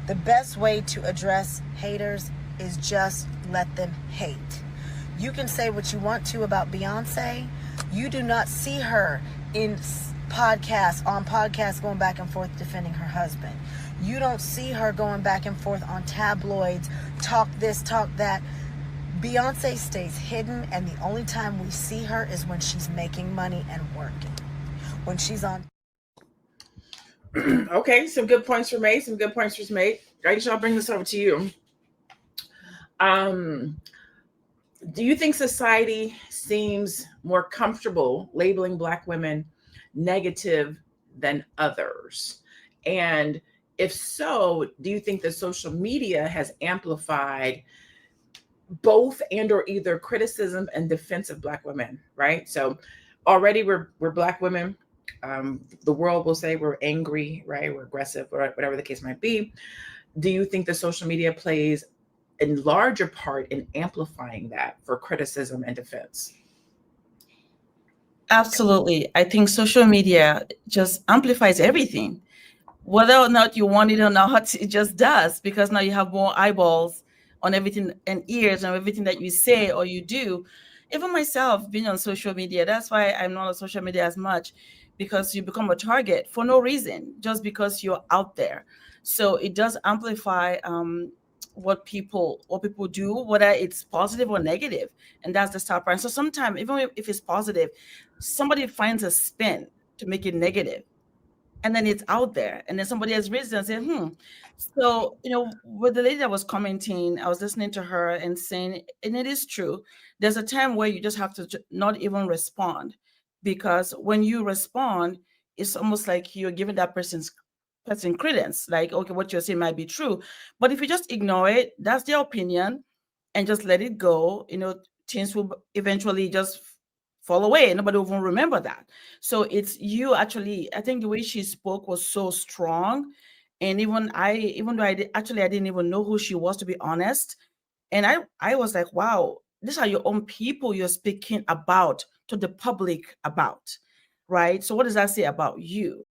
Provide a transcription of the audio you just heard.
The best way to address haters is just let them hate. You can say what you want to about Beyoncé. You do not see her in podcasts going back and forth defending her husband. You don't see her going back and forth on tabloids, talk this, talk that. Beyoncé stays hidden, and the only time we see her is when she's making money and working. When she's on. Okay, some good points were made. Aisha, I'll bring this over to you. Do you think society seems more comfortable labeling Black women negative than others? And if so, do you think that social media has amplified both and or either criticism and defense of Black women, right? So already we're Black women. The world will say we're angry, right? We're aggressive, or whatever the case might be. Do you think the social media plays a larger part in amplifying that for criticism and defense? Absolutely. I think social media just amplifies everything. Whether or not you want it or not, it just does, because now you have more eyeballs on everything and ears on everything that you say or you do. Even myself being on social media, that's why I'm not on social media as much, because you become a target for no reason, just because you're out there. So it does amplify what people do, whether it's positive or negative, and that's the start point. So sometimes, even if it's positive, somebody finds a spin to make it negative, and then it's out there, and then somebody has raised it and said, So, with the lady that was commenting, I was listening to her and saying, and it is true, there's a time where you just have to not even respond, because when you respond, it's almost like you're giving that person credence, like, okay, what you're saying might be true. But if you just ignore it, that's their opinion, and just let it go, things will eventually just fall away. Nobody will even remember that. So it's you actually, I think the way she spoke was so strong. And even though I didn't even know who she was, to be honest. And I was like, wow, these are your own people you're speaking about to the public about, right? So what does that say about you?